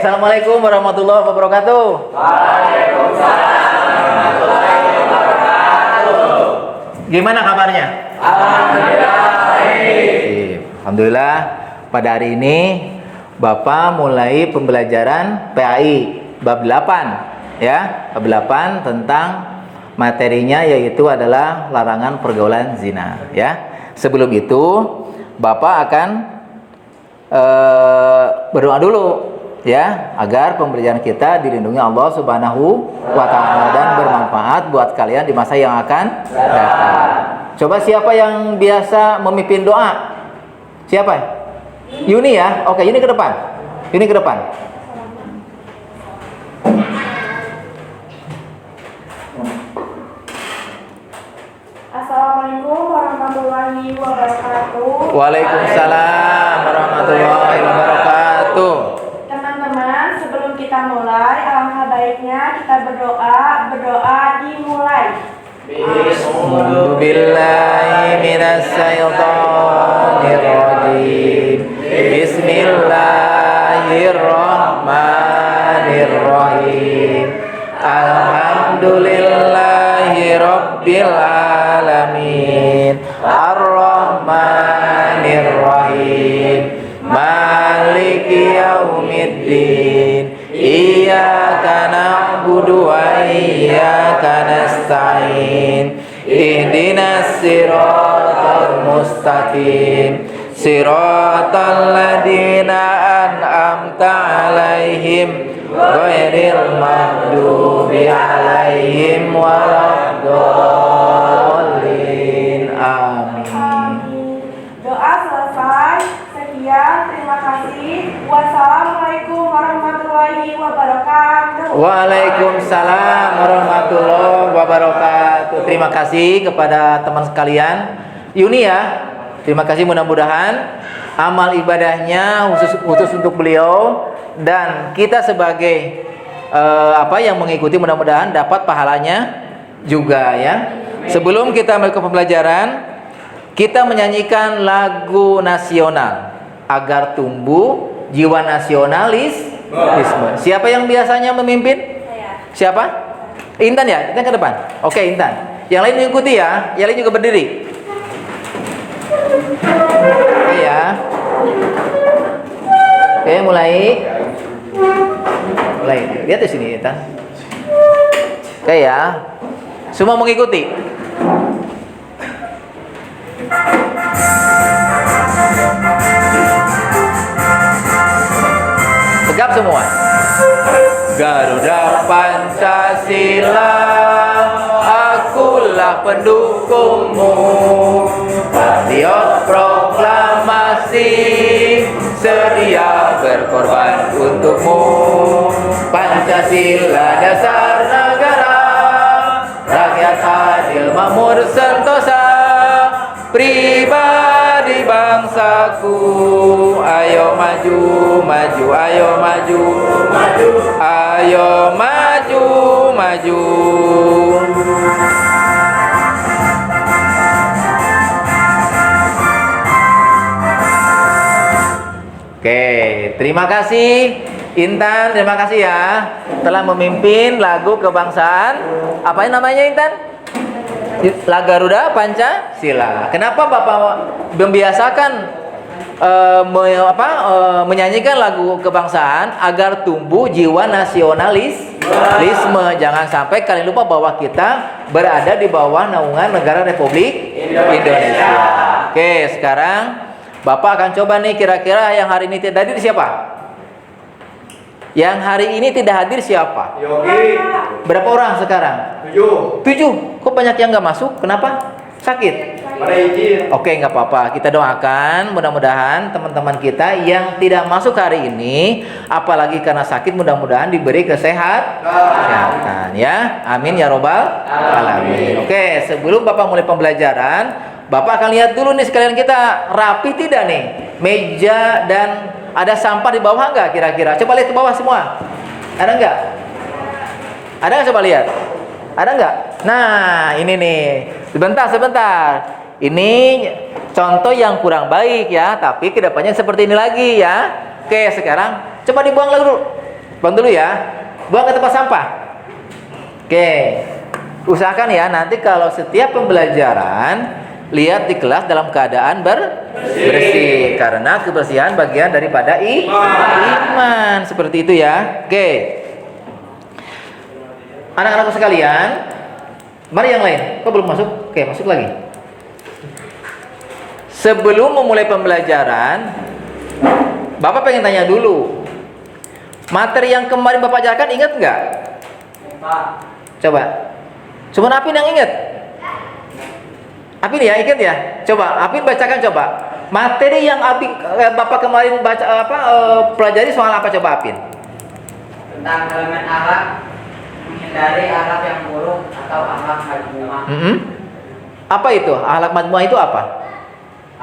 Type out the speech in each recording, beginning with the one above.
Assalamualaikum warahmatullahi wabarakatuh. Waalaikumsalam warahmatullahi wabarakatuh. Gimana kabarnya? Alhamdulillah baik. Alhamdulillah, pada hari ini Bapak mulai pembelajaran PAI bab 8 ya, bab 8 tentang materinya yaitu adalah larangan pergaulan zina ya. Sebelum itu Bapak akan berdoa dulu ya, agar pembelajaran kita dilindungi Allah Subhanahu wa taala dan bermanfaat buat kalian di masa yang akan datang. Coba siapa yang biasa memimpin doa? Siapa? Yuni ya. Oke, Yuni ke depan. Yuni ke depan. Assalamualaikum warahmatullahi wabarakatuh. Waalaikumsalam warahmatullahi wabarakatuh. Teman-teman, sebelum kita mulai, alangkah baiknya kita berdoa dimulai. Bismillahirrahmanirrahim. Minasyaitonirrajim. Bismillahirrahmanirrahim. Alhamdulillahirabbil alamin. Arrahmanirrahim. Maliki yaumiddin. Iyyaka na'budu wa iyyaka nasta'in. Ihdinas siratal mustaqim. Siratal ladzina an'amta 'alaihim ghairil maghdubi 'alaihim waladdallin. Amin. Doa selesai. Sekian, terima kasih. Wassalamualaikum warahmatullahi wabarakatuh. Waalaikumsalam warahmatullahi wabarakatuh. Terima kasih kepada teman sekalian. Yuni ya. Terima kasih, mudah-mudahan amal ibadahnya khusus untuk beliau dan kita sebagai yang mengikuti mudah-mudahan dapat pahalanya juga ya. Sebelum kita melakukan pembelajaran, kita menyanyikan lagu nasional agar tumbuh jiwa nasionalisme. Siapa yang biasanya memimpin? Siapa? Intan ya? Intan ke depan. Oke, Intan. Yang lain mengikuti ya. Yang lain juga berdiri. Oke ya. Oke, mulai. Lihat di sini, Intan. Oke ya. Semua mengikuti. Tegap semua. Garuda Pancasila, akulah pendukungmu. Patriot proklamasi, sedia berkorban untukmu. Pancasila dasar negara, rakyat adil makmur sentosa. Pribadi bangsaku, ayo maju, maju, ayo maju, maju, ayo maju, maju. Oke, terima kasih Intan, terima kasih ya telah memimpin lagu kebangsaan. Apa namanya Intan? Garuda Pancasila. Kenapa Bapak membiasakan menyanyikan lagu kebangsaan agar tumbuh jiwa nasionalisme? Jangan sampai kalian lupa bahwa kita berada di bawah naungan negara Republik Indonesia. Oke, sekarang Bapak akan coba nih, kira-kira yang hari ini tidak hadir siapa? Yang hari ini tidak hadir siapa? Yogi. Berapa orang sekarang? 7. Kok banyak yang nggak masuk? Kenapa? Sakit? Pada izin. Oke, nggak apa-apa. Kita doakan mudah-mudahan teman-teman kita yang tidak masuk hari ini, apalagi karena sakit, mudah-mudahan diberi kesehatan ya. Amin ya robbal alamin. Oke, sebelum Bapak mulai pembelajaran, Bapak akan lihat dulu nih sekalian kita rapi tidak nih meja dan ada sampah di bawah nggak kira-kira? Coba lihat ke bawah semua. Ada nggak? Ada nggak? Coba lihat. Ada nggak? Nah, ini nih. Sebentar. Ini contoh yang kurang baik ya, tapi kedepannya seperti ini lagi ya. Oke, sekarang coba dibuang lagi dulu. Buang dulu ya. Buang ke tempat sampah. Oke. Usahakan ya nanti kalau setiap pembelajaran lihat di kelas dalam keadaan bersih karena kebersihan bagian daripada iman. Seperti itu ya. Oke. Anak-anakku sekalian, mari yang lain. Kok belum masuk? Oke, masuk lagi. Sebelum memulai pembelajaran, Bapak pengen tanya dulu. Materi yang kemarin Bapak ajarkan ingat nggak? Coba. Cuma Apin yang ingat. Apin ya, ingat ya. Coba Apin bacakan coba. Materi yang Bapak kemarin pelajari soal apa coba Apin? Tentang elemen akhlak, menghindari akhlak yang buruk atau akhlak majmu'ah. Apa itu? Akhlak majmu'ah itu apa?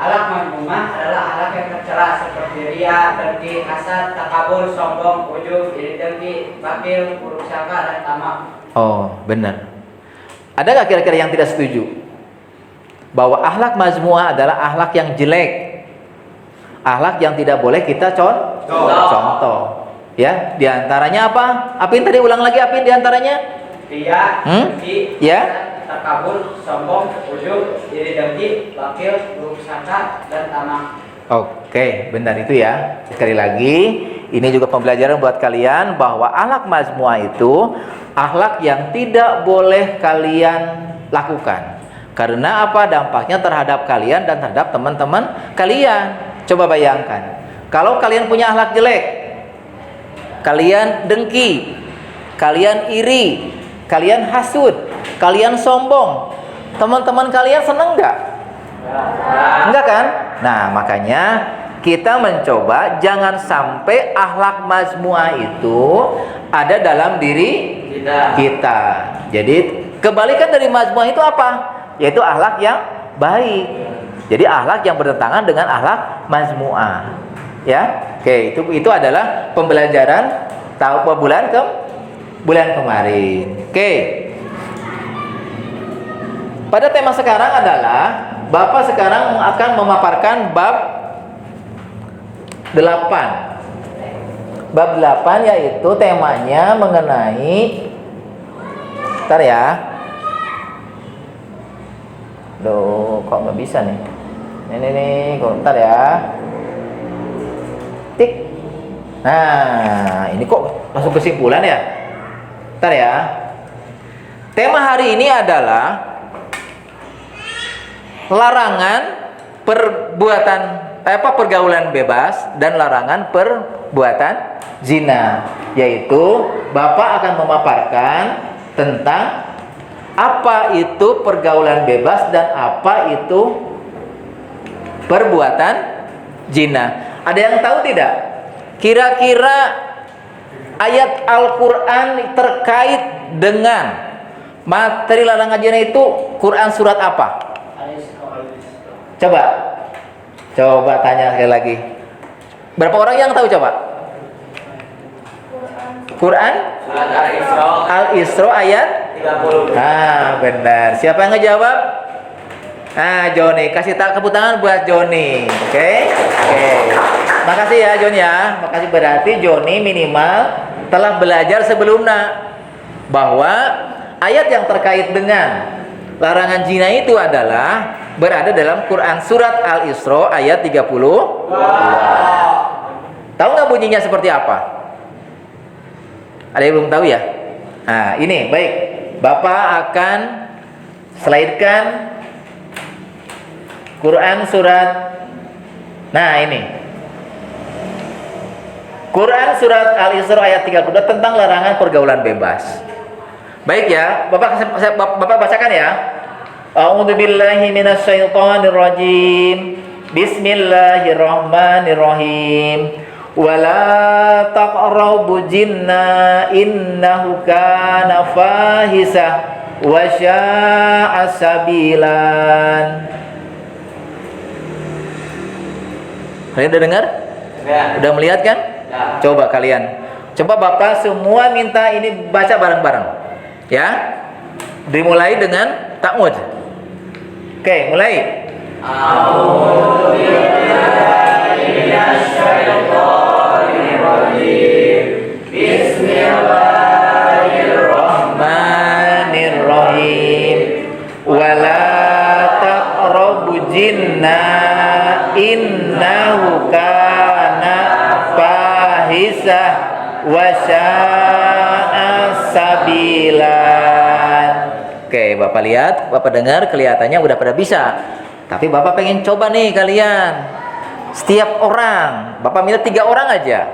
Akhlak majmu'ah adalah akhlak yang tercela seperti riya, dengki, hasad, takabur, sombong, ujub, iri dengki, bakil, buruk sangka, dan tamak. Oh, benar. Ada nggak kira-kira yang tidak setuju bahwa akhlak majmu'ah adalah akhlak yang jelek, akhlak yang tidak boleh kita contoh? Ya, diantaranya apa? Apin tadi ulang lagi Apin diantaranya? Riya, dengki, Ya. takabur, sombong, ujub, iri dengki, bakil, buruk sangka, dan tamak. Oke, benar itu ya. Sekali lagi, ini juga pembelajaran buat kalian bahwa akhlak majmu'ah itu akhlak yang tidak boleh kalian lakukan. Karena apa? Dampaknya terhadap kalian dan terhadap teman-teman kalian. Coba bayangkan, kalau kalian punya akhlak jelek, kalian dengki, kalian iri, kalian hasud, kalian sombong, teman-teman kalian seneng nggak? Enggak kan? Nah, makanya kita mencoba jangan sampai akhlak majmu'ah itu ada dalam diri kita. Jadi kebalikan dari majmu'ah itu apa? Yaitu akhlak yang baik. Jadi akhlak yang bertentangan dengan akhlak majmu'ah. Ya. Oke, itu adalah pembelajaran bulan kemarin. Oke. Pada tema sekarang adalah Bapak sekarang akan memaparkan bab 8. Bab 8 yaitu temanya mengenai, bentar ya. Duh, kok nggak bisa nih? Ini bentar ya. Tik. Nah, ini kok langsung kesimpulan ya? Bentar ya. Tema hari ini adalah larangan pergaulan bebas dan larangan perbuatan zina. Yaitu Bapak akan memaparkan tentang apa itu pergaulan bebas dan apa itu perbuatan zina. Ada yang tahu tidak? Kira-kira ayat Al-Quran terkait dengan materi larangan zina itu Quran surat apa? Coba tanya sekali lagi. Berapa orang yang tahu coba? Quran Al-Isra ayat 30. Ah, benar. Siapa yang ngejawab? Joni. Kasih tepuk tangan buat Joni. Oke. Makasih ya Joni ya. Makasih, berarti Joni minimal telah belajar sebelumnya bahwa ayat yang terkait dengan larangan zina itu adalah berada dalam Quran surat Al-Isra ayat 30. Tahu nggak bunyinya seperti apa? Ada yang belum tahu ya? Nah, ini baik. Bapak akan slaidkan Quran surat. Nah, ini Quran surat Al-Isra ayat 32 tentang larangan pergaulan bebas. Baik ya, Bapak bacakan ya. A'udzubillahi minasyaitonirrajim. Bismillahirrahmanirrahim. Wala taqrabu jinna innahu kana fahisah wa sya'a sabilan. Kalian udah dengar? Ya. Udah melihat kan? Ya. Coba kalian. Coba Bapak semua minta ini baca bareng-bareng. Ya. Dimulai dengan ta'mud. Oke, mulai. A'udzubillahi minasyaitonirrajim. wa sya'a sabilan. Oke, Bapak lihat, Bapak dengar, kelihatannya udah pada bisa. Tapi Bapak pengen coba nih kalian. Setiap orang, Bapak minta 3 orang aja.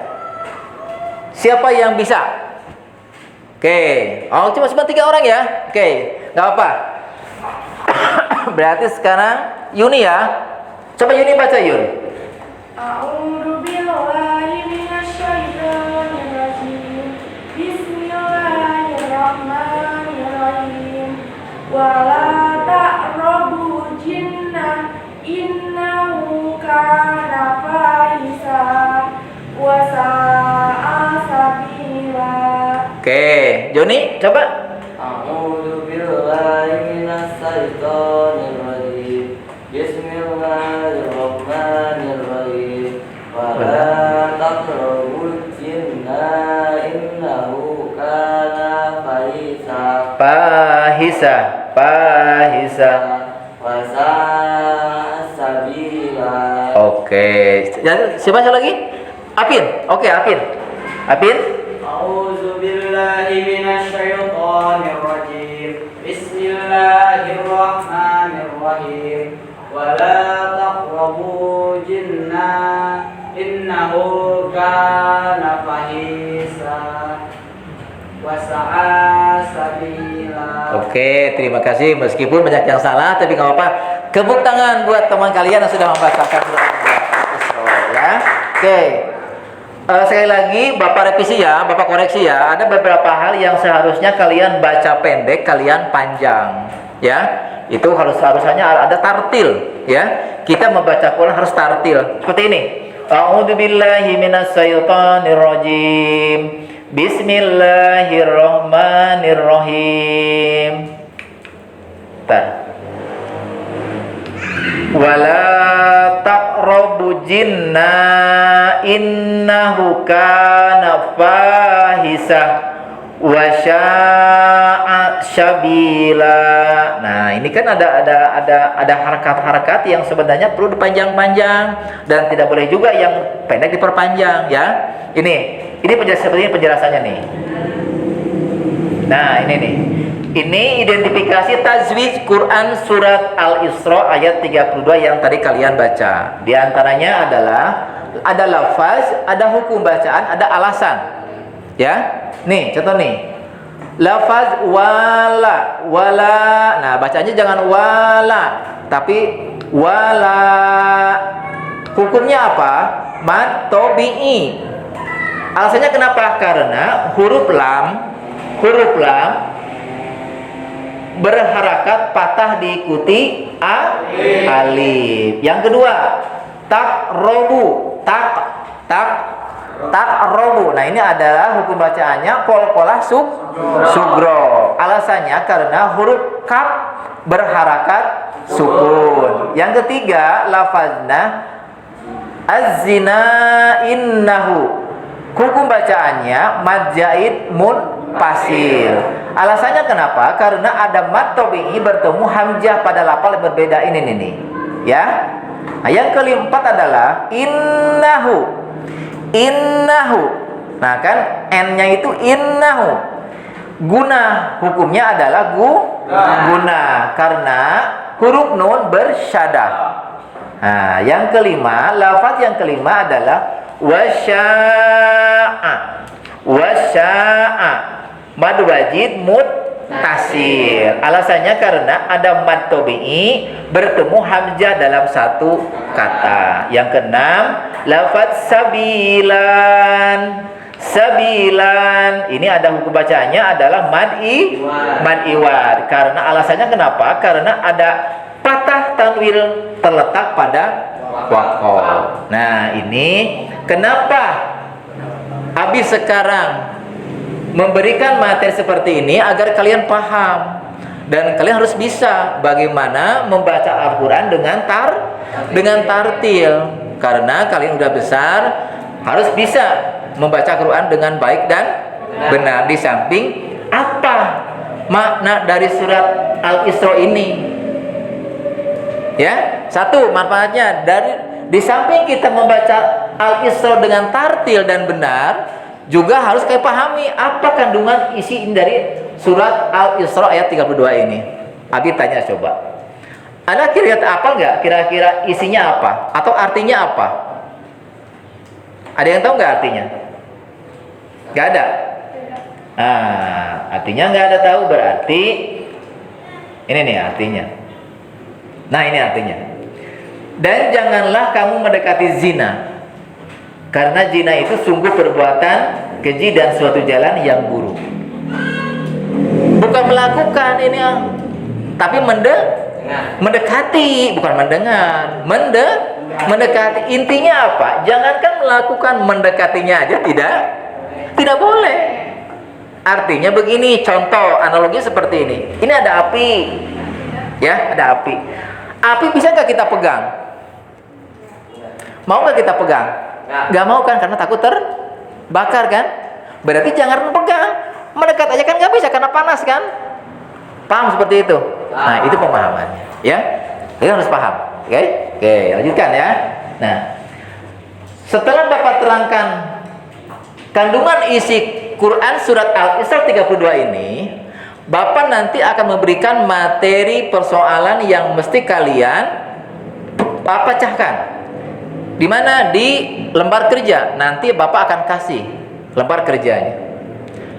Siapa yang bisa? Oke, oh cuma 3 orang ya. Oke, nggak apa. Berarti sekarang Yuni ya. Coba Yuni baca Yun. A'udzu billahi minasyaitonir rajim. Bismillahirrahmanirrahim. Wala taqrabu jinna innahu kana fahisha wa sa'a sabila. Oke, Joni coba. A'udzu billahi minasyaitonir rajim. Bismillahirrahmanirrahim. Wa la taqrabul jinna innahu kana fahisha. Fahisa. Wa sa'a sabila. Oke. Siapa lagi? Apin. Oke, Apin. Apin. A'udzu billahi minasyaitonir rajim. Bismillahirrahmanirrahim. Wa la taqrabu jinna innahu kana fahisha wa sa'a sabila. Oke, terima kasih. Meskipun banyak yang salah, tapi nggak apa-apa. Tepuk tangan buat teman kalian yang sudah membacakan surat Al-Isra ya. Oke. Sekali lagi Bapak revisi ya, Bapak koreksi ya. Ada beberapa hal yang seharusnya kalian baca pendek, kalian panjang, ya. Itu harusnya ada tartil, ya. Kita membaca Quran harus tartil. Seperti ini. A'udzubillahi minasyaitonir rajim. Bismillahirrahmanirrahim. Wala taqrabu jinna innahu kana fahisha wa sya'a sabila. Nah, ini kan ada harakat-harakat yang sebenarnya perlu dipanjang-panjang dan tidak boleh juga yang pendek diperpanjang ya. Ini penjelasannya nih. Nah, ini nih. Ini identifikasi tajwid Quran surat Al-Isra ayat 32 yang tadi kalian baca. Di antaranya adalah ada lafaz, ada hukum bacaan, ada alasan. Ya. Nih, contoh nih. Lafaz wala. Nah, bacanya jangan wala, tapi wala. Hukumnya apa? Mad tabi'i. Alasannya kenapa? Karena huruf lam berharakat patah diikuti alif. Yang kedua, takrobu. Takrobu. Nah, ini adalah hukum bacaannya qalqalah sugro. Alasannya karena huruf kaf berharakat sukun. Yang ketiga, lafazna az-zina innahu. Hukum bacaannya mad zaid munfasil. Alasannya kenapa? Karena ada mad tabi'i bertemu hamzah pada lafal yang berbeda ini nih. Ya. Nah, yang keempat adalah innahu. Nah, kan n-nya itu innahu. Guna hukumnya adalah guna karena huruf nun bersyadah. Nah, yang kelima, lafaz yang kelima adalah wasya'a mad wajid muttasil. Alasannya karena ada mad tabi'i bertemu hamzah dalam satu kata. Yang keenam, lafaz sabilan. Ini ada hukum bacaannya adalah mad iwad. Karena alasannya kenapa? Karena ada patah tanwil terletak pada waqaf. Nah, ini kenapa Abi sekarang memberikan materi seperti ini agar kalian paham dan kalian harus bisa bagaimana membaca Al-Qur'an dengan tartil. Karena kalian udah besar, harus bisa membaca Al-Qur'an dengan baik dan benar. Di samping apa makna dari surat Al-Isra ini? Ya, satu manfaatnya di samping kita membaca Al-Isra dengan tartil dan benar, juga harus kayak pahami apa kandungan isi dari surat Al-Isra ayat 32 ini. Abi tanya coba. Anda kira-kira apa nggak? Kira-kira isinya apa? Atau artinya apa? Ada yang tahu nggak artinya? Nggak ada. Nah, artinya nggak ada tahu berarti ini nih artinya. Nah, ini artinya. Dan janganlah kamu mendekati zina, karena zina itu sungguh perbuatan keji dan suatu jalan yang buruk. Bukan melakukan ini, tapi mendekati, bukan mendengar, mendekati. Intinya apa? Jangankan melakukan, mendekatinya aja tidak boleh. Artinya begini, contoh analogi seperti ini. Ini ada api, ya, ada api. Api bisa nggak kita pegang? Mau nggak kita pegang? Nggak mau kan, karena takut terbakar kan? Berarti jangan pegang, mendekat aja kan nggak bisa karena panas kan? Paham seperti itu? Nah, itu pemahamannya, ya. Kita harus paham, oke? Oke, lanjutkan ya. Nah, setelah Bapak terangkan kandungan isi Quran surat Al-Isra 32 ini, Bapak nanti akan memberikan materi persoalan yang mesti kalian pecahkan. Di mana? Di lembar kerja. Nanti Bapak akan kasih lembar kerjanya.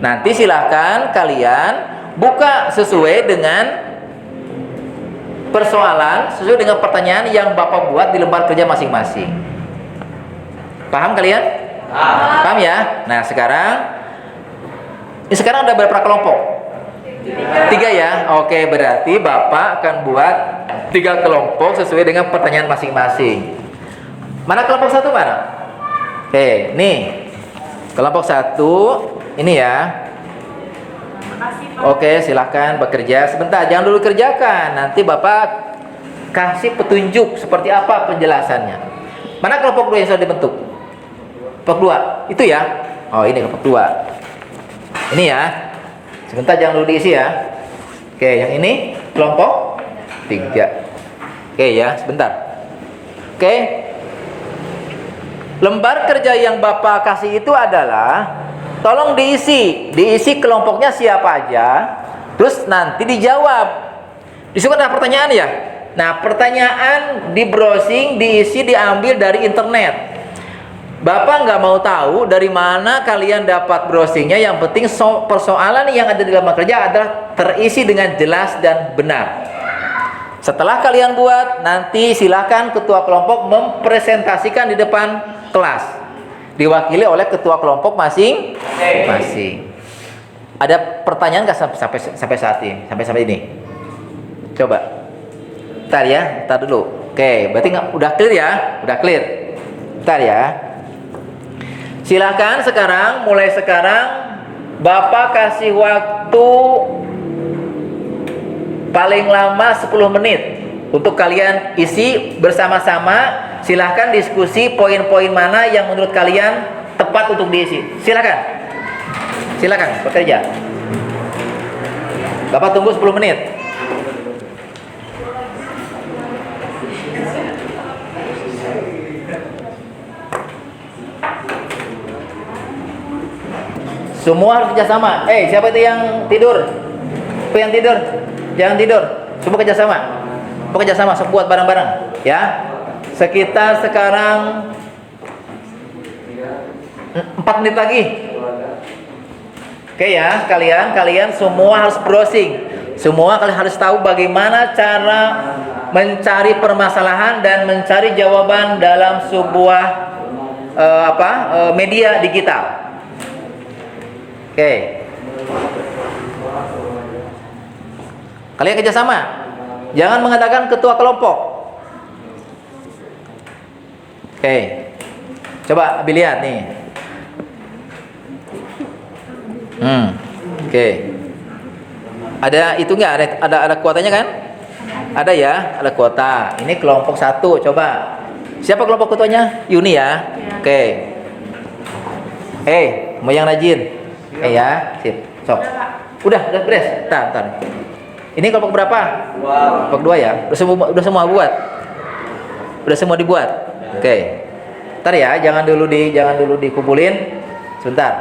Nanti silahkan kalian buka sesuai dengan persoalan, sesuai dengan pertanyaan yang Bapak buat di lembar kerja masing-masing. Paham kalian? Paham ya? Nah, sekarang udah berapa kelompok? 3 ya? Oke, berarti Bapak akan buat 3 kelompok sesuai dengan pertanyaan masing-masing. Mana kelompok 1 mana? Oke, nih kelompok 1 ini ya. Oke, silahkan bekerja sebentar, jangan dulu kerjakan. Nanti Bapak kasih petunjuk seperti apa penjelasannya. Mana kelompok 2 yang sudah dibentuk? Kelompok 2, itu ya? Oh, ini kelompok 2. Ini ya. Sebentar, jangan dulu diisi ya. Oke, yang ini kelompok 3. Oke ya, sebentar. Oke. Lembar kerja yang Bapak kasih itu adalah tolong diisi kelompoknya siapa aja, terus nanti dijawab. Disitu ada pertanyaan ya. Nah, pertanyaan di browsing, diisi, diambil dari internet. Bapak nggak mau tahu dari mana kalian dapat browsingnya. Yang penting persoalan yang ada di lembar kerja adalah terisi dengan jelas dan benar. Setelah kalian buat, nanti silakan ketua kelompok mempresentasikan di depan kelas, diwakili oleh ketua kelompok masing-masing. Ada pertanyaan nggak sampai saat ini? Sampai ini? Coba. Bentar ya, bentar dulu. Oke, berarti udah clear ya? Udah clear. Bentar ya. Silakan sekarang, mulai sekarang Bapak kasih waktu paling lama 10 menit untuk kalian isi bersama-sama. Silahkan diskusi poin-poin mana yang menurut kalian tepat untuk diisi. Silakan bekerja. Bapak tunggu 10 menit. Semua harus kerjasama. Siapa itu yang tidur? Siapa yang tidur? Jangan tidur. Semua kerjasama. Bekerjasama, buat bareng-bareng. Ya. Sekitar sekarang 4 menit lagi. Oke ya, kalian semua harus browsing. Semua kalian harus tahu bagaimana cara mencari permasalahan dan mencari jawaban dalam sebuah media digital. Oke. Kalian kerjasama. Jangan mengatakan ketua kelompok. Oke. Coba lihat nih. Oke. Ada itu nggak? Ada kuotanya kan? Ada ya, ada kuota. Ini kelompok 1. Coba. Siapa kelompok ketuanya? Yuni ya. Oke. Mau yang rajin. Ya, sip. Sok. Udah beres. Ntar. Ini kelompok berapa? 2. Kelompok 2 ya. Udah semua buat. Udah semua dibuat. Oke. Ntar ya, jangan dulu dikumpulin. Sebentar.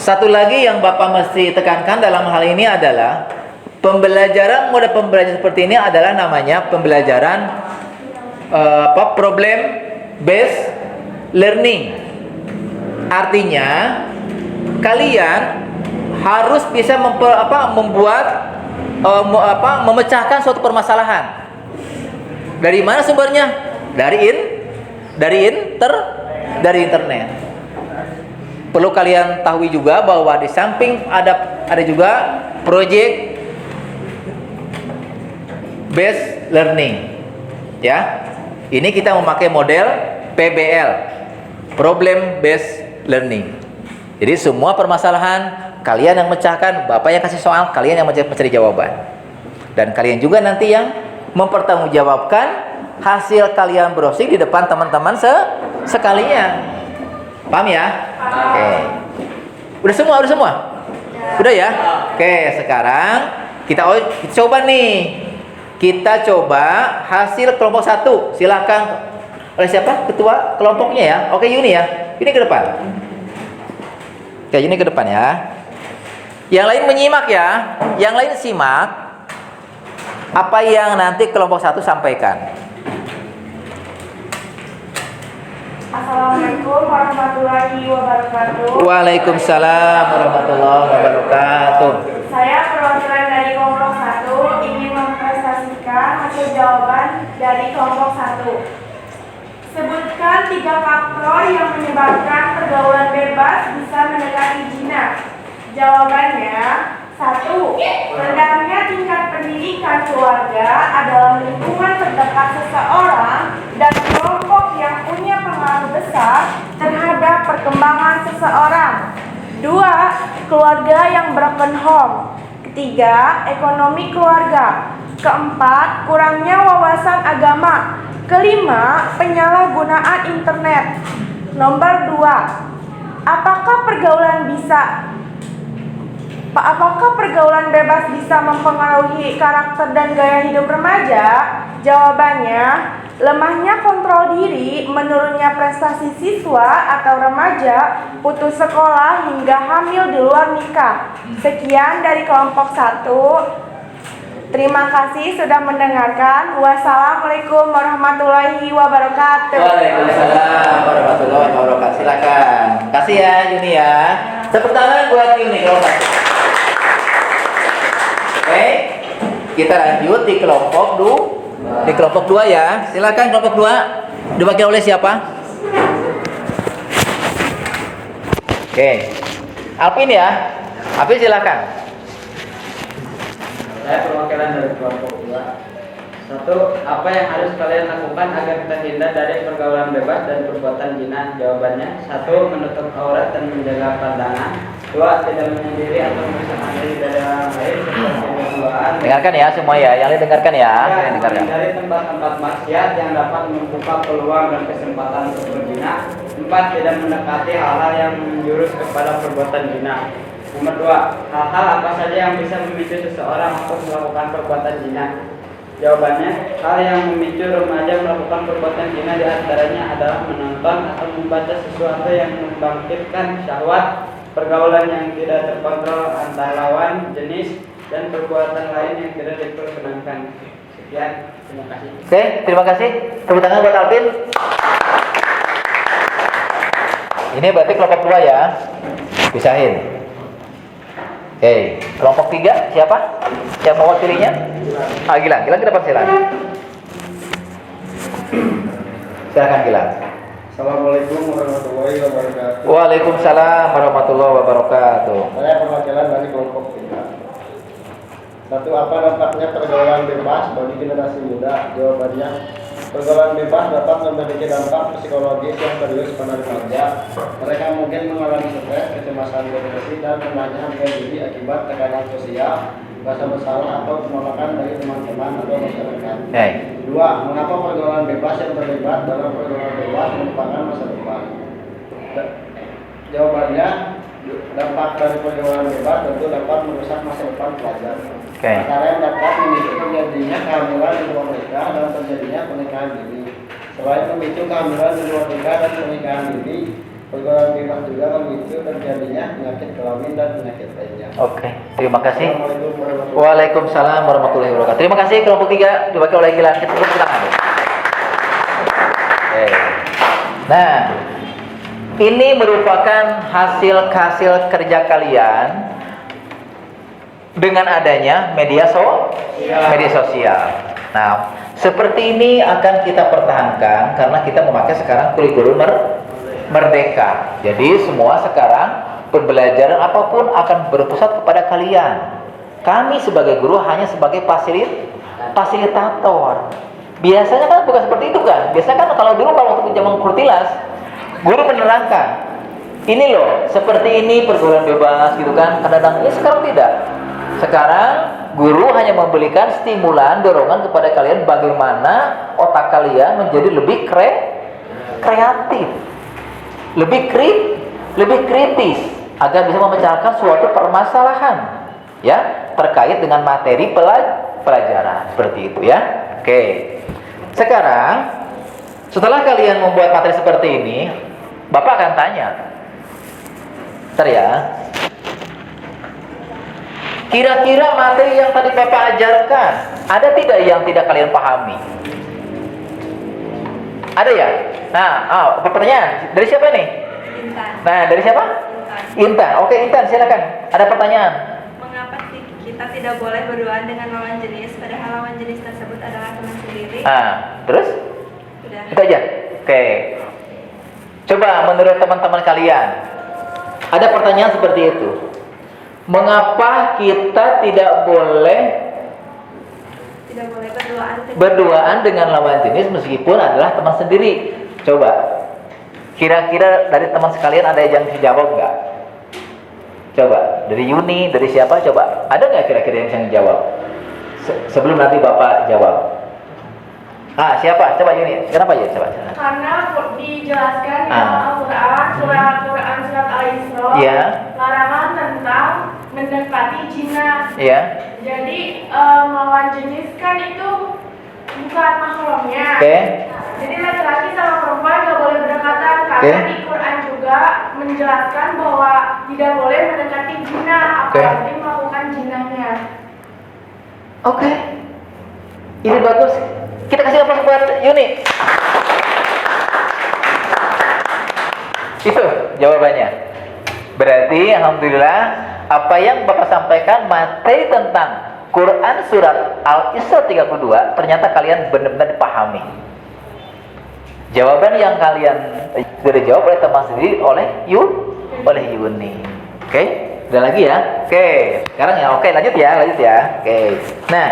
Satu lagi yang Bapak mesti tekankan dalam hal ini adalah mode pembelajaran seperti ini adalah namanya pembelajaran problem based learning. Artinya kalian harus bisa memecahkan suatu permasalahan. Dari mana sumbernya? Dari internet. Perlu kalian tahu juga bahwa di samping ada juga project based learning. Ya. Ini kita memakai model PBL, problem based learning. Jadi semua permasalahan kalian yang mecahkan, Bapak yang kasih soal, kalian yang mencari jawaban. Dan kalian juga nanti yang mempertanggungjawabkan hasil kalian browsing di depan teman-teman sekalian. Paham ya? Oke. Udah semua? Udah ya? Oke, sekarang kita coba nih. Kita coba hasil kelompok 1. Silakan oleh siapa? Ketua kelompoknya ya. Oke, Yuni ya. Ini ke depan. Oke, ini ke depan ya. Yang lain menyimak ya. Yang lain simak apa yang nanti kelompok 1 sampaikan. Assalamualaikum warahmatullahi wabarakatuh. Waalaikumsalam warahmatullahi wabarakatuh. Saya perwakilan dari kelompok 1 ingin mempresentasikan hasil jawaban dari kelompok 1. Sebutkan 3 faktor yang menyebabkan pergaulan bebas bisa mendekati zina. Jawabannya: 1. Rendahnya tingkat pendidikan keluarga adalah lingkungan terdekat seseorang dan kelompok yang punya pengaruh besar terhadap perkembangan seseorang. 2. Keluarga yang broken home. 3. Ekonomi keluarga. 4. Kurangnya wawasan agama. 5. Penyalahgunaan internet. Nomor 2. Apakah pergaulan bebas bisa mempengaruhi karakter dan gaya hidup remaja? Jawabannya: lemahnya kontrol diri, menurunnya prestasi siswa atau remaja, putus sekolah hingga hamil di luar nikah. Sekian dari kelompok 1. Terima kasih sudah mendengarkan. Wassalamualaikum warahmatullahi wabarakatuh. Waalaikumsalam warahmatullahi wabarakatuh. Silakan. Kasih ya Yuni ya. Tepuk tangan buat Yuni kelompok 1. Oke, kita lanjut di kelompok 2 ya. Silakan kelompok 2. Diwakili oleh siapa? Oke, Alvin ya. Alvin silakan. Saya perwakilan dari kelompok 2. 1. Apa yang harus kalian lakukan agar terhindar dari pergaulan bebas dan perbuatan zina? Jawabannya: 1. Menutup aurat dan menjaga pandangan. 2. Tidak menyendiri atau merusak diri dari orang lain seperti berduaan. Dengarkan ya semua ya, yang lain dengarkan ya. Dari tempat-tempat maksiat yang dapat membuka peluang dan kesempatan untuk berzina. 4. Tidak mendekati hal-hal yang menjurus kepada perbuatan zina. Nomor 2. Hal-hal apa saja yang bisa memicu seseorang untuk melakukan perbuatan zina? Jawabannya: hal yang memicu remaja melakukan perbuatan zina diantaranya adalah menonton atau membaca sesuatu yang membangkitkan syahwat, pergaulan yang tidak terkontrol antar lawan jenis, dan perbuatan lain yang tidak diperkenankan. Sekian, terima kasih. Oke, terima kasih. Tepuk tangan buat Alvin. Ini berarti kelompok 2 ya. Pisahin. Oke, kelompok 3 siapa? Siapa mewakilinya? Gilang ke depan silakan. Silakan Gilang. Assalamualaikum warahmatullahi wabarakatuh. Waalaikumsalam warahmatullahi wabarakatuh. Saya perwakilan dari kelompok 3. 1. Apa dampaknya pergaulan bebas bagi generasi muda? Jawabannya: pergaulan bebas dapat memiliki dampak psikologis yang serius pada remaja. Mereka mungkin mengalami stres, kecemasan, depresi, dan rendahnya harga diri akibat tekanan sosial, rasa bersalah atau penolakan dari teman-teman atau masyarakat. 2. Mengapa pergaulan bebas yang terlibat dalam pergaulan bebas merupakan masa depan? Jawabannya: dampak dari pergaulan bebas tentu dapat merusak masa depan pelajar. Perkara yang dapat memicu terjadinya kehamilan di luar nikah dan terjadinya pernikahan dini. Selain memicu kehamilan di luar nikah dan pernikahan dini, Pergaulan bebas juga memicu terjadinya penyakit kelamin dan penyakit lainnya. Oke, terima kasih. Assalamualaikum warahmatullahi wabarakatuh. Waalaikumsalam warahmatullahi wabarakatuh. Terima kasih kelompok 3 diwakili oleh Gilang. Kita tepuk tangan. Oke. Nah, ini merupakan hasil kerja kalian dengan adanya media sosial. Nah, seperti ini akan kita pertahankan karena kita memakai sekarang kurikulum merdeka. Jadi semua sekarang pembelajaran apapun akan berpusat kepada kalian. Kami sebagai guru hanya sebagai fasilitator. Biasanya kan bukan seperti itu kan. Biasanya kan kalau dulu waktu zaman Kurtilas, guru menerangkan, ini loh, seperti ini pergaulan bebas gitu kan. Kadang-kadang ini sekarang tidak. Sekarang guru hanya memberikan stimulan, dorongan kepada kalian bagaimana otak kalian menjadi lebih kreatif, lebih kritis agar bisa memecahkan suatu permasalahan ya terkait dengan materi pelajaran seperti itu ya. Oke. Sekarang setelah kalian membuat materi seperti ini, Bapak akan tanya. Bentar ya. Kira-kira materi yang tadi Bapak ajarkan, ada tidak yang tidak kalian pahami? Ada ya? Nah, pertanyaan dari siapa nih? Intan. Nah, dari siapa? Intan. Oke, Intan, silakan. Ada pertanyaan? Mengapa kita tidak boleh berduaan dengan lawan jenis, padahal lawan jenis tersebut adalah teman sendiri? Terus? Udah. Itu aja. Oke. Coba menurut teman-teman kalian, ada pertanyaan seperti itu. Mengapa kita tidak boleh berduaan dengan lawan jenis meskipun adalah teman sendiri? Coba. Kira-kira dari teman sekalian ada yang bisa jawab nggak? Coba. Dari Yuni, dari siapa? Coba. Ada nggak kira-kira yang bisa jawab? Sebelum nanti Bapak jawab. Siapa? Coba Yuni. Kenapa ya? Coba. Karena dijelaskan di dalam Al-Quran, surat Al-Isra, larangan tentang mendekati jina. Jadi melawan jenis kan itu bukan mahramnya. Jadi laki-laki sama perempuan nggak boleh berdekatan karena di Quran juga menjelaskan bahwa tidak boleh mendekati jina, apalagi melakukan jinanya. Ini bagus. Kita kasih aplaus buat Yuni. Itu jawabannya. Berarti alhamdulillah apa yang Bapak sampaikan materi tentang Quran surat Al-Isra 32 ternyata kalian benar-benar dipahami. Jawaban yang kalian sudah dijawab oleh teman sendiri oleh Yuni. Oke, udah lagi ya. Oke, sekarang ya. Oke, lanjut ya. Oke. Nah,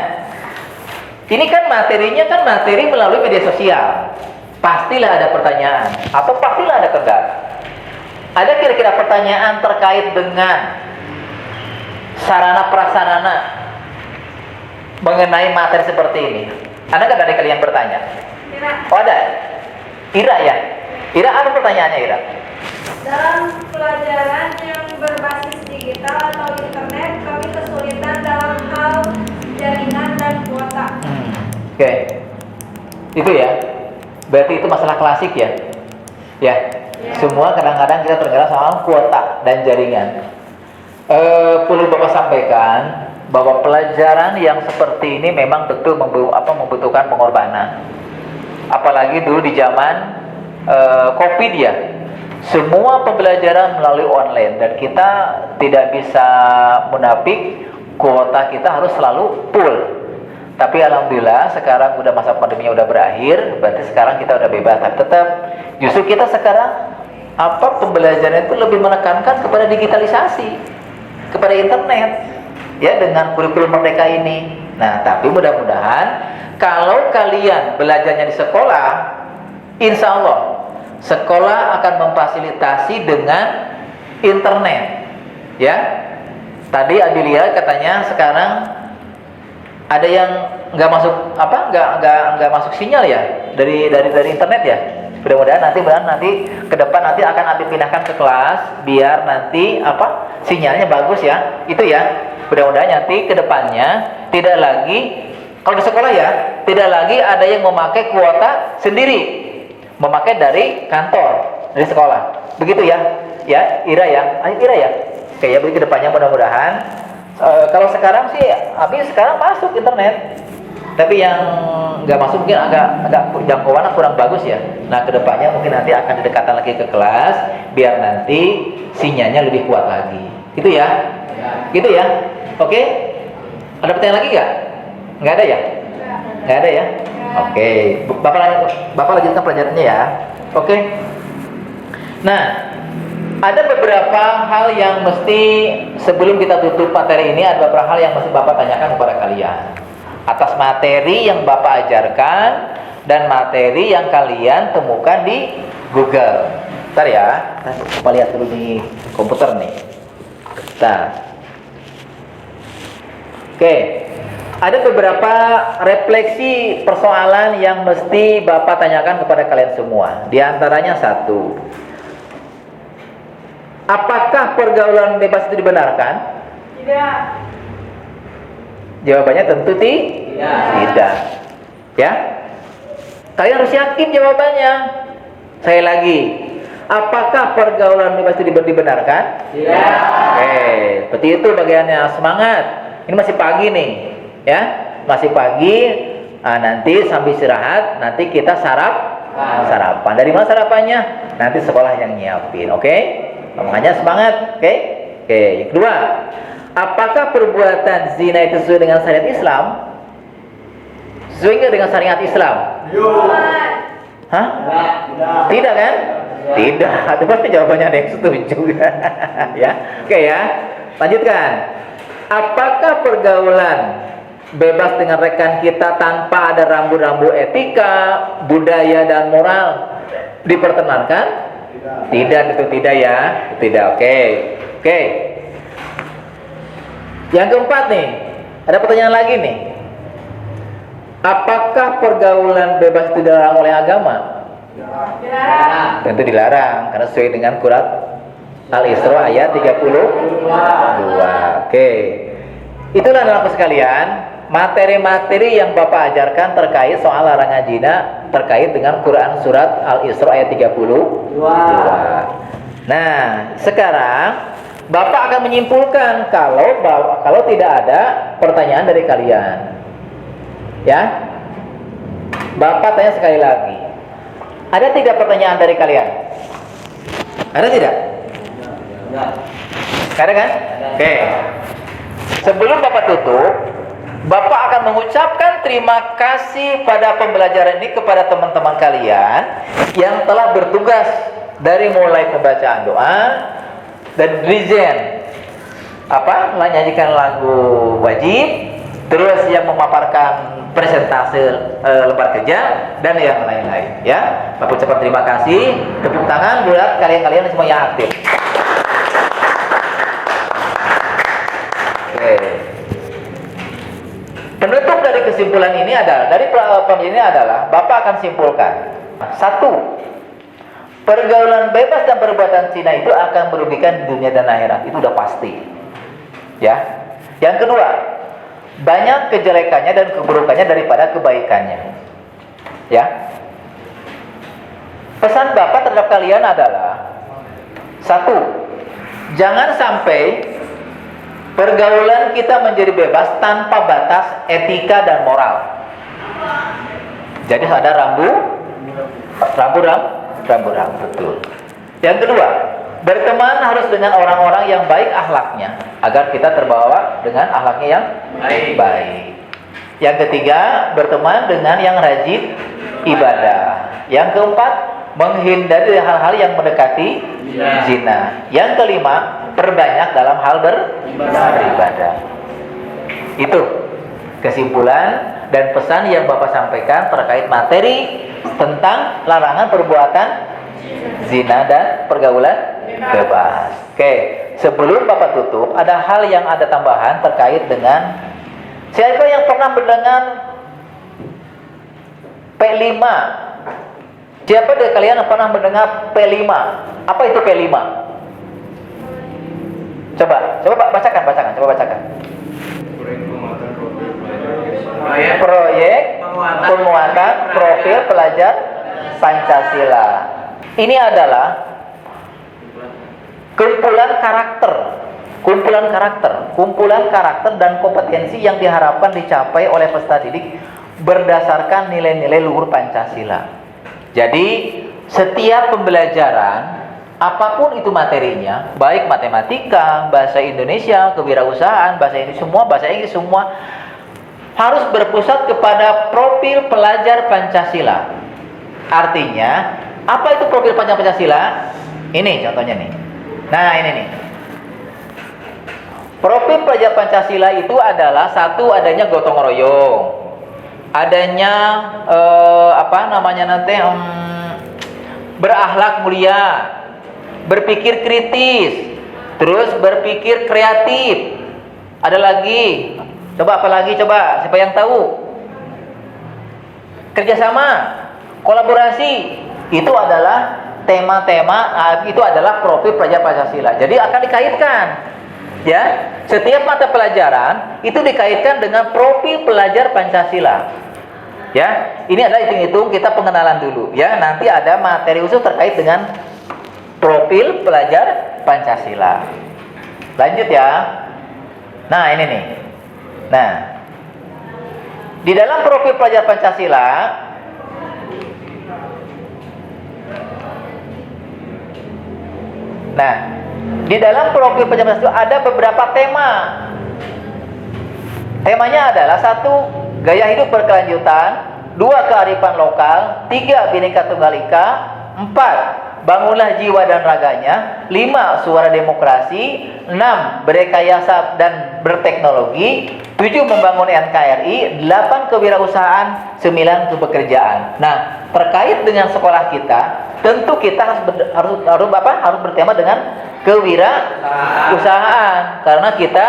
ini kan materinya kan materi melalui media sosial. Pastilah ada pertanyaan atau pastilah ada kendala. Ada kira-kira pertanyaan terkait dengan sarana prasarana mengenai materi seperti ini? Ada nggak dari kalian bertanya? Oh ada. Ira ya. Ira apa pertanyaannya Ira? Dalam pelajaran yang berbasis digital atau internet, kami kesulitan dalam hal jaringan dan kuota. Oke. Itu ya. Berarti itu masalah klasik ya. Ya. Semua kadang-kadang kita terkendala soal kuota dan jaringan. Perlu Bapak sampaikan bahwa pelajaran yang seperti ini memang betul membutuhkan pengorbanan. Apalagi dulu di zaman COVID ya. Semua pembelajaran melalui online dan kita tidak bisa munafik, kuota kita harus selalu full. Tapi alhamdulillah sekarang udah masa pandeminya udah berakhir, berarti sekarang kita udah bebas. Tapi tetap justru kita sekarang pembelajaran itu lebih menekankan kepada digitalisasi, kepada internet ya dengan kurikulum merdeka ini. Nah, tapi mudah-mudahan kalau kalian belajarnya di sekolah, insya Allah sekolah akan memfasilitasi dengan internet ya. Tadi Adelia katanya sekarang ada yang nggak masuk sinyal ya dari internet ya. Mudah-mudahan nanti ke depan nanti akan dipindahkan ke kelas biar nanti sinyalnya bagus ya. Itu ya. Mudah-mudahan nanti ke depannya tidak lagi kalau di sekolah ya, tidak lagi ada yang memakai kuota sendiri, memakai dari kantor. dari sekolah. Begitu ya. Ya, Ira ya. Ayo Ira ya. Oke ya, begitu depannya mudah-mudahan. Kalau sekarang sih, Abi sekarang masuk internet. Tapi yang nggak masuk mungkin agak jangkauan kurang bagus ya. Nah, kedepannya mungkin nanti akan didekatkan lagi ke kelas biar nanti sinyalnya lebih kuat lagi. Gitu ya. Gitu ya. Oke. Ada pertanyaan lagi nggak? Nggak ada ya? Nggak ada ya? Oke. Bapak lanjutkan pelajarannya ya. Oke. Nah, ada beberapa hal yang mesti sebelum kita tutup materi ini, ada beberapa hal yang mesti Bapak tanyakan kepada kalian atas materi yang Bapak ajarkan dan materi yang kalian temukan di Google. Bentar ya, kita lihat dulu di komputer nih. Nah, oke, ada beberapa refleksi persoalan yang mesti Bapak tanyakan kepada kalian semua. Di antaranya satu, apakah pergaulan bebas itu dibenarkan? Tidak. Jawabannya tentu tidak. Ya. Kalian harus yakin jawabannya. Saya lagi, apakah pergaulan bebas itu dibenarkan? Tidak. Oke, seperti itu bagiannya. Semangat. Ini masih pagi nih, ya. Masih pagi. Nanti sambil istirahat, nanti kita sarapan. Dari mana sarapannya? Nanti sekolah yang nyiapin, oke? Makanya semangat, oke? Oke, yang kedua, apakah perbuatan zina itu sesuai dengan syariat Islam? Sesuai nggak dengan syariat Islam? Hah? Tidak kan? Tidak. Itu pasti jawabannya ada yang setuju. Ya, oke ya. Lanjutkan. Apakah pergaulan bebas dengan rekan kita tanpa ada rambu-rambu etika, budaya dan moral diperkenankan? Tidak, itu tidak ya. Tidak, oke. Oke. Yang keempat nih, ada pertanyaan lagi nih. Apakah pergaulan bebas itu dilarang oleh agama? Dilarang. Tentu dilarang, karena sesuai dengan Quran Al-Isra ayat 32. Oke. Itulah anak sekalian, materi-materi yang Bapak ajarkan terkait soal larangan zina terkait dengan Quran surat Al-Isra ayat 32. Nah, sekarang Bapak akan menyimpulkan kalau tidak ada pertanyaan dari kalian. Ya. Bapak tanya sekali lagi. Ada tidak pertanyaan dari kalian? Ada tidak? Ada kan? Oke. Sebelum Bapak tutup, Bapak akan mengucapkan terima kasih pada pembelajaran ini kepada teman-teman kalian yang telah bertugas dari mulai pembacaan doa dan desain menyanyikan lagu wajib, terus yang memaparkan presentase lembar kerja dan yang lain-lain. Ya, Bapak ucapkan terima kasih. Tepuk tangan buat kalian-kalian semua yang aktif. Oke. Penutup dari kesimpulan ini adalah ini adalah Bapak akan simpulkan. Satu, pergaulan bebas dan perbuatan zina itu akan merugikan dunia dan akhirat. Itu udah pasti. Ya. Yang kedua, banyak kejelekannya dan keburukannya daripada kebaikannya. Ya. Pesan Bapak terhadap kalian adalah satu, jangan sampai pergaulan kita menjadi bebas tanpa batas etika dan moral. Jadi ada rambu, betul. Yang kedua, berteman harus dengan orang-orang yang baik akhlaknya agar kita terbawa dengan akhlaknya yang baik. Yang ketiga, berteman dengan yang rajin ibadah. Yang keempat, menghindari hal-hal yang mendekati zina. Yang kelima, perbanyak dalam hal beribadah. Itu kesimpulan dan pesan yang Bapak sampaikan terkait materi tentang larangan perbuatan zina dan pergaulan bebas. Oke, sebelum Bapak tutup, ada hal yang ada tambahan terkait dengan siapa yang pernah mendengar P5? Siapa dari kalian yang pernah mendengar P5? Apa itu P5? Coba bacakan. Proyek penguatan profil pelajar Pancasila. Ini adalah kumpulan karakter dan kompetensi yang diharapkan dicapai oleh peserta didik berdasarkan nilai-nilai luhur Pancasila. Jadi setiap pembelajaran apapun itu materinya, baik matematika, bahasa Indonesia, kewirausahaan, bahasa Inggris semua harus berpusat kepada profil pelajar Pancasila. Artinya, apa itu profil pelajar Pancasila? Ini contohnya nih. Nah, ini nih. Profil pelajar Pancasila itu adalah satu, adanya gotong royong, adanya berakhlak mulia, berpikir kritis, terus berpikir kreatif. Ada lagi, coba apa lagi, coba siapa yang tahu? Kerjasama, kolaborasi, itu adalah tema-tema, itu adalah profil pelajar Pancasila. Jadi akan dikaitkan, ya, setiap mata pelajaran itu dikaitkan dengan profil pelajar Pancasila. Ya, ini adalah hitung-hitung kita pengenalan dulu. Ya, nanti ada materi khusus terkait dengan profil pelajar Pancasila. Lanjut ya. Nah, ini nih. Nah, di dalam profil pelajar Pancasila ada beberapa tema. Temanya adalah 1. Gaya hidup berkelanjutan, 2. Kearifan lokal, 3. Bhinneka Tunggal Ika, 4. Bangunlah jiwa dan raganya, 5. Suara demokrasi, 6. Berrekayasa dan berteknologi, 7. Membangun NKRI, 8. Kewirausahaan, 9. Kepekerjaan. Nah, terkait dengan sekolah kita, tentu kita harus bertema dengan kewirausahaan, karena kita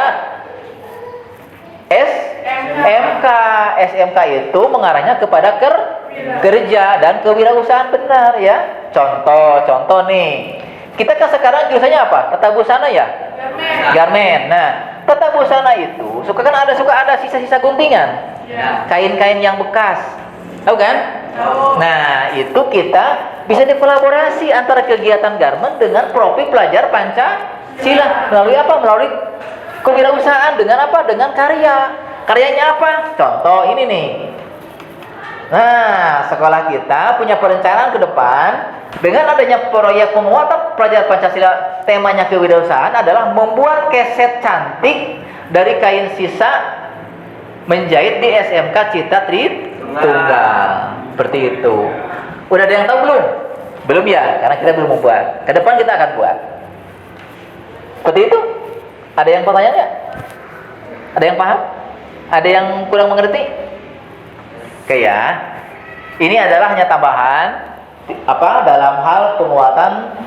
SMK itu mengarahnya kepada kerja dan kewirausahaan, benar ya. Contoh nih, kita kan sekarang jurusannya apa? Tata busana ya, garmen. Nah, tata busana itu suka ada sisa-sisa guntingan, kain-kain yang bekas, tahu kan? Nah, itu kita bisa dikolaborasi antara kegiatan garmen dengan profil pelajar Pancasila melalui apa? Melalui kewirausahaan dengan apa? Dengan karyanya apa? Contoh ini nih. Nah, sekolah kita punya perencanaan ke depan dengan adanya proyek penguatan pelajar Pancasila, temanya kewirausahaan adalah membuat keset cantik dari kain sisa menjahit di SMK Citra Tritunggal. Seperti itu. Udah ada yang tahu belum? Belum ya, karena kita belum membuat. Ke depan kita akan buat. Seperti itu. Ada yang bertanya nggak? Ada yang paham? Ada yang kurang mengerti? Oke ya. Ini adalah hanya tambahan dalam hal penguatan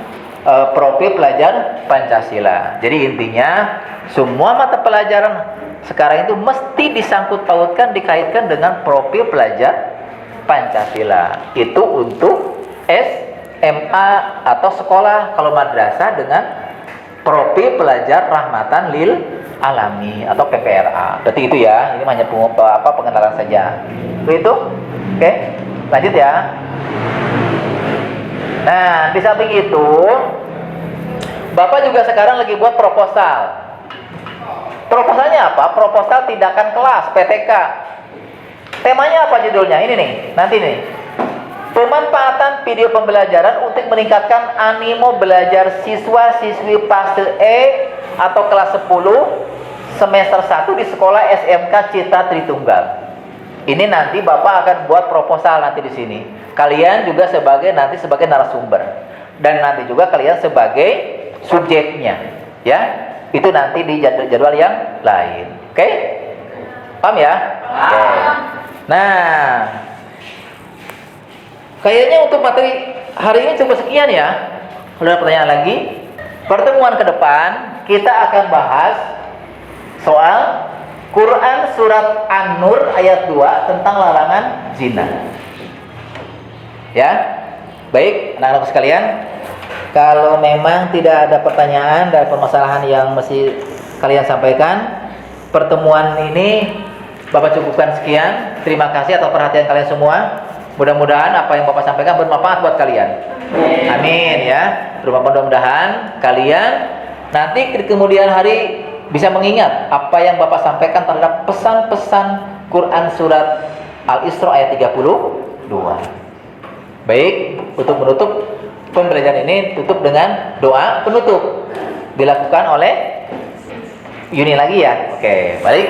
profil pelajar Pancasila. Jadi intinya semua mata pelajaran sekarang itu mesti disangkut pautkan, dikaitkan dengan profil pelajar Pancasila. Itu untuk SMA atau sekolah. Kalau madrasah dengan profil pelajar rahmatan lil alami atau PPRA. Berarti itu ya. Ini hanya pengenalan saja. Begitu? Oke. Lanjut ya. Nah, di samping itu Bapak juga sekarang lagi buat proposal. Proposalnya apa? Proposal tindakan kelas PTK. Temanya apa judulnya? Ini nih, nanti nih. Pemanfaatan video pembelajaran untuk meningkatkan animo belajar siswa-siswi fase E atau kelas 10 semester 1 di sekolah SMK Citra Tritunggal. Ini nanti Bapak akan buat proposal nanti di sini. Kalian juga sebagai narasumber. Dan nanti juga kalian sebagai subjeknya, ya. Itu nanti di jadwal yang lain. Oke? Paham ya? Oke. Nah, kayaknya untuk materi hari ini cukup sekian ya. Kalau ada pertanyaan lagi, pertemuan ke depan kita akan bahas soal Quran surat An-Nur ayat 2 tentang larangan zina. Ya. Baik, anak-anak sekalian, kalau memang tidak ada pertanyaan dan permasalahan yang mesti kalian sampaikan, pertemuan ini Bapak cukupkan sekian. Terima kasih atas perhatian kalian semua. Mudah-mudahan apa yang Bapak sampaikan bermanfaat buat kalian. Amin ya. Mudah-mudahan kalian nanti di kemudian hari bisa mengingat apa yang Bapak sampaikan terhadap pesan-pesan Quran surat Al-Isra ayat 32. Baik, untuk menutup pembelajaran ini tutup dengan doa penutup. Dilakukan oleh Yuni lagi ya. Oke, baik.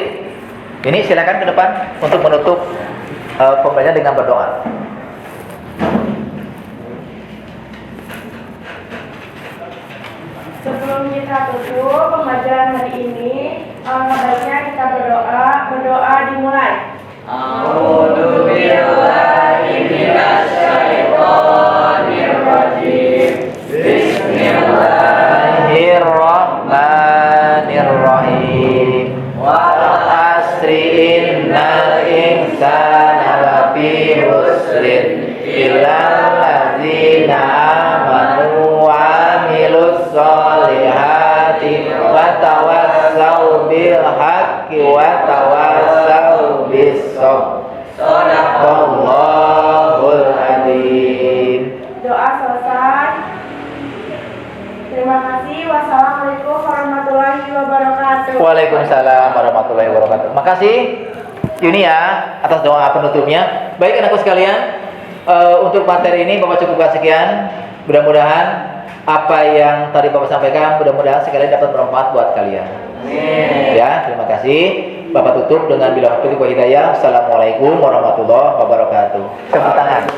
Ini silakan ke depan untuk menutup pembelajaran dengan berdoa. Sebelum kita tutup pembelajaran hari ini, baiknya kita berdoa dimulai. Bismillahirrahmanirrahim. Wal asri innal insana lafi khusrin illal ladzina amanu wa amilus solihati wa tawassau bil haqqi wa tawassau bis sabr. Shadaqallahul adzim. Doa selesai. Terima kasih. Wassalamualaikum warahmatullahi wabarakatuh. Waalaikumsalam warahmatullahi wabarakatuh. Makasih Yuni ya atas doa penutupnya. Baik anakku sekalian, untuk materi ini Bapak cukupkan sekian. Mudah-mudahan apa yang tadi Bapak sampaikan mudah-mudahan sekalian dapat bermanfaat buat kalian. Ya, terima kasih. Bapak tutup dengan bilang taufiq wal hidayah. Assalamualaikum warahmatullahi wabarakatuh. Tepuk tangan.